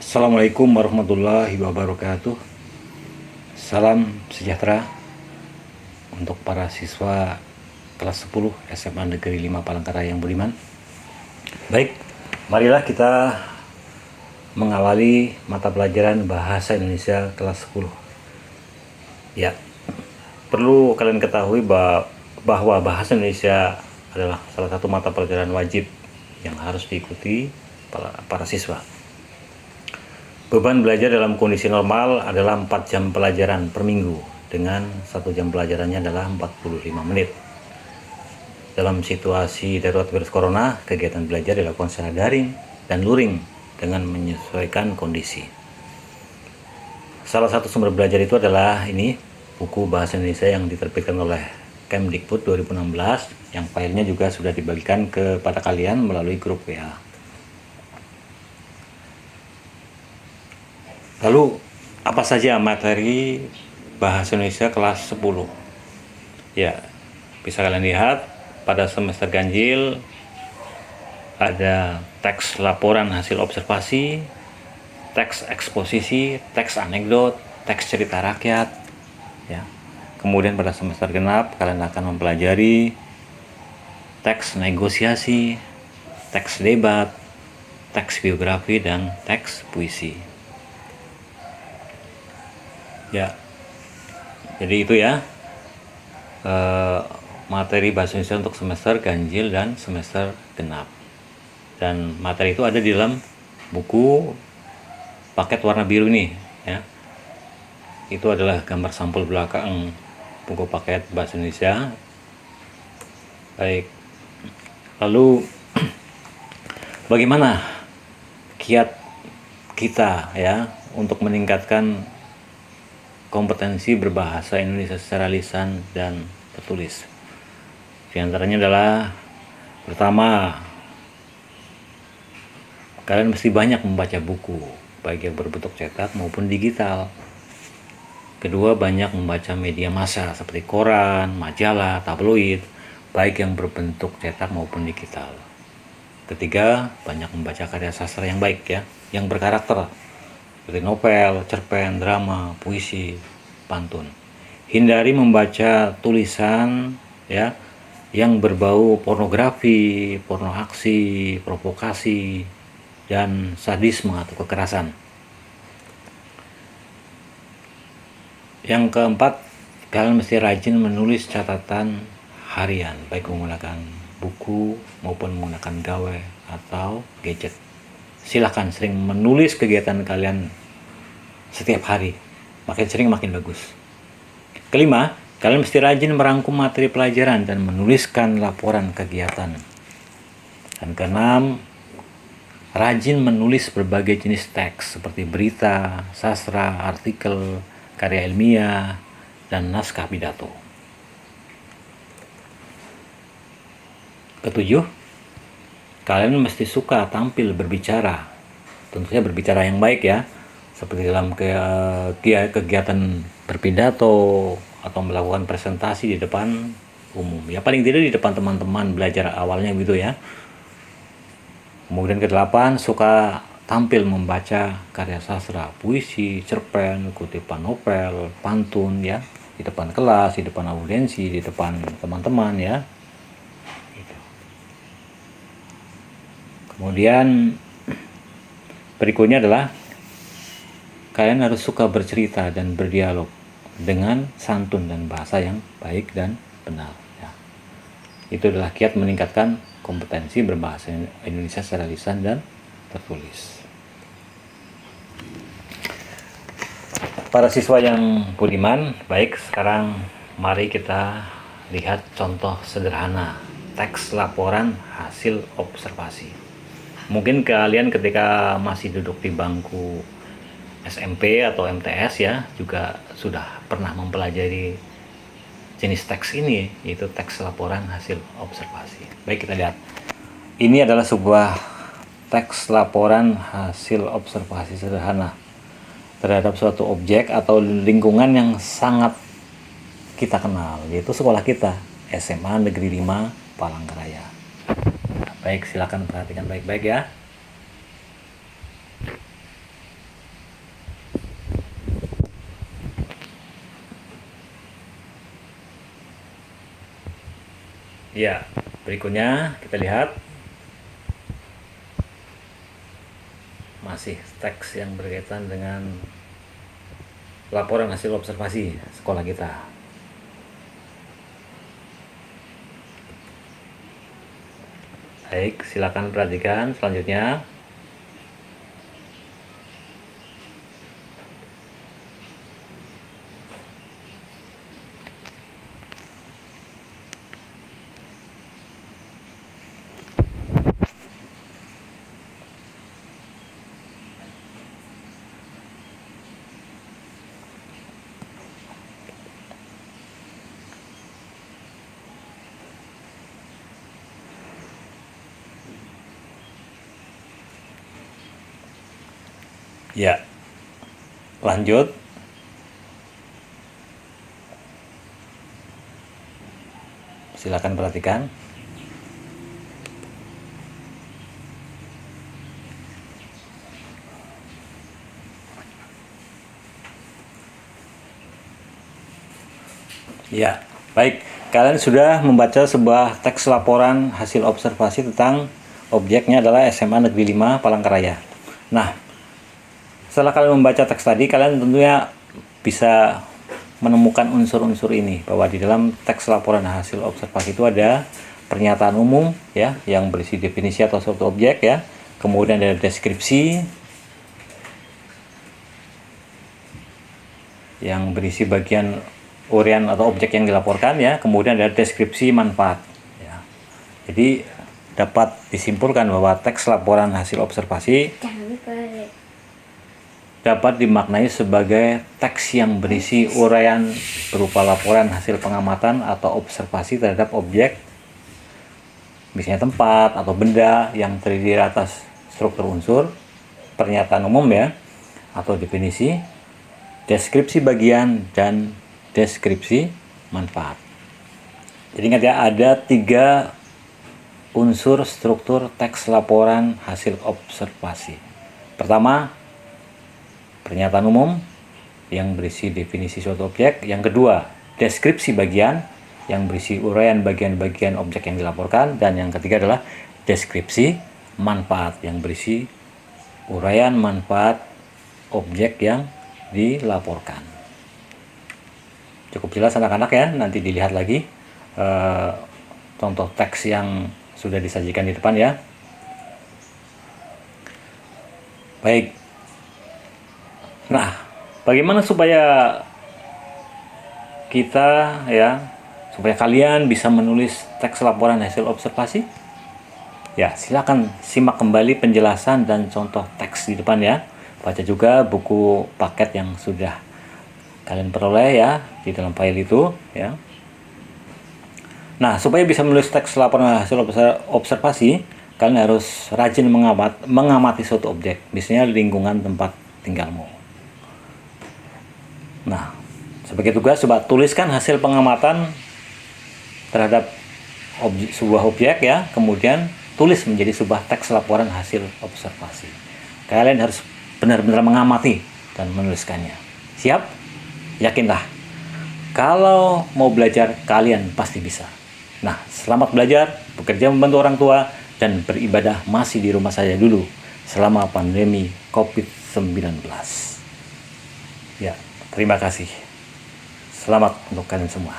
Assalamualaikum warahmatullahi wabarakatuh. Salam sejahtera untuk para siswa kelas 10 SMA Negeri 5 Palangkaraya yang budiman. Baik, marilah kita mengawali mata pelajaran Bahasa Indonesia kelas 10. Ya, perlu kalian ketahui bahwa Bahasa Indonesia adalah salah satu mata pelajaran wajib yang harus diikuti para siswa. Beban belajar dalam kondisi normal adalah 4 jam pelajaran per minggu dengan 1 jam pelajarannya adalah 45 menit. Dalam situasi darurat virus corona, kegiatan belajar dilakukan secara daring dan luring dengan menyesuaikan kondisi. Salah satu sumber belajar itu adalah ini, buku Bahasa Indonesia yang diterbitkan oleh Kemdikbud 2016 yang filenya juga sudah dibagikan kepada kalian melalui grup WA. Lalu, apa saja materi Bahasa Indonesia kelas 10? Ya, bisa kalian lihat pada semester ganjil ada teks laporan hasil observasi, teks eksposisi, teks anekdot, teks cerita rakyat. Ya. Kemudian pada semester genap kalian akan mempelajari teks negosiasi, teks debat, teks biografi, dan teks puisi. Ya, jadi itu ya materi Bahasa Indonesia untuk semester ganjil dan semester genap. Dan materi itu ada di dalam buku paket warna biru ini ya. Itu adalah gambar sampul belakang buku paket Bahasa Indonesia. Baik, lalu bagaimana kiat kita ya untuk meningkatkan kompetensi berbahasa Indonesia secara lisan dan tertulis? Di antaranya adalah, pertama, kalian mesti banyak membaca buku, baik yang berbentuk cetak maupun digital. Kedua, banyak membaca media massa seperti koran, majalah, tabloid, baik yang berbentuk cetak maupun digital. Ketiga, banyak membaca karya sastra yang baik ya, yang berkarakter, seperti novel, cerpen, drama, puisi, pantun. Hindari membaca tulisan ya yang berbau pornografi, porno aksi, provokasi, dan sadisme atau kekerasan. Yang keempat, kalian mesti rajin menulis catatan harian, baik menggunakan buku maupun menggunakan gawe atau gadget. Silahkan sering menulis kegiatan kalian setiap hari. Makin sering makin bagus. Kelima, kalian mesti rajin merangkum materi pelajaran dan menuliskan laporan kegiatan. Dan keenam, rajin menulis berbagai jenis teks seperti berita, sastra, artikel, karya ilmiah, dan naskah pidato. Ketujuh, kalian mesti suka tampil berbicara, tentunya berbicara yang baik ya, seperti dalam kegiatan berpidato atau melakukan presentasi di depan umum. Ya paling tidak di depan teman-teman belajar awalnya gitu ya. Kemudian kedelapan, suka tampil membaca karya sastra, puisi, cerpen, kutipan novel, pantun ya, di depan kelas, di depan audiensi, di depan teman-teman ya. Kemudian berikutnya adalah kalian harus suka bercerita dan berdialog dengan santun dan bahasa yang baik dan benar ya. Itu adalah kiat meningkatkan kompetensi berbahasa Indonesia secara lisan dan tertulis. Para siswa yang budiman, baik, sekarang mari kita lihat contoh sederhana teks laporan hasil observasi. Mungkin kalian ketika masih duduk di bangku SMP atau MTS ya juga sudah pernah mempelajari jenis teks ini, yaitu teks laporan hasil observasi. Baik, kita lihat. Ini adalah sebuah teks laporan hasil observasi sederhana terhadap suatu objek atau lingkungan yang sangat kita kenal, yaitu sekolah kita, SMA Negeri 5 Palangkaraya. Baik, silakan perhatikan baik-baik ya. Ya, berikutnya kita lihat masih teks yang berkaitan dengan laporan hasil observasi sekolah kita. Baik, silakan perhatikan selanjutnya. Ya, lanjut. Silakan perhatikan. Ya, baik. Kalian sudah membaca sebuah teks laporan hasil observasi tentang objeknya adalah SMA Negeri 5 Palangkaraya. Nah, setelah kalian membaca teks tadi, kalian tentunya bisa menemukan unsur-unsur ini, bahwa di dalam teks laporan hasil observasi itu ada pernyataan umum ya yang berisi definisi atau suatu objek ya, kemudian ada deskripsi yang berisi bagian uraian atau objek yang dilaporkan ya, kemudian ada deskripsi manfaat ya. Jadi dapat disimpulkan bahwa teks laporan hasil observasi dapat dimaknai sebagai teks yang berisi uraian berupa laporan hasil pengamatan atau observasi terhadap objek, misalnya tempat atau benda yang terdiri atas struktur unsur, pernyataan umum ya atau definisi, deskripsi bagian, dan deskripsi manfaat. Jadi ingat ya, ada 3 unsur struktur teks laporan hasil observasi. Pertama, pernyataan umum yang berisi definisi suatu objek. Yang kedua, deskripsi bagian yang berisi uraian bagian-bagian objek yang dilaporkan. Dan yang ketiga adalah deskripsi manfaat yang berisi uraian manfaat objek yang dilaporkan. Cukup jelas anak-anak ya, nanti dilihat lagi contoh teks yang sudah disajikan di depan ya. Baik. Nah, bagaimana supaya kita ya, supaya kalian bisa menulis teks laporan hasil observasi? Ya, silakan simak kembali penjelasan dan contoh teks di depan ya. Baca juga buku paket yang sudah kalian peroleh ya di dalam file itu ya. Nah, supaya bisa menulis teks laporan hasil observasi, kalian harus rajin mengamati suatu objek, misalnya lingkungan tempat tinggalmu. Nah, sebagai tugas coba tuliskan hasil pengamatan terhadap sebuah objek ya, kemudian tulis menjadi sebuah teks laporan hasil observasi. Kalian harus benar-benar mengamati dan menuliskannya. Siap? Yakinlah, kalau mau belajar kalian pasti bisa. Nah, selamat belajar, bekerja membantu orang tua, dan beribadah masih di rumah saja dulu selama pandemi COVID-19. Ya, terima kasih. Selamat untuk kalian semua.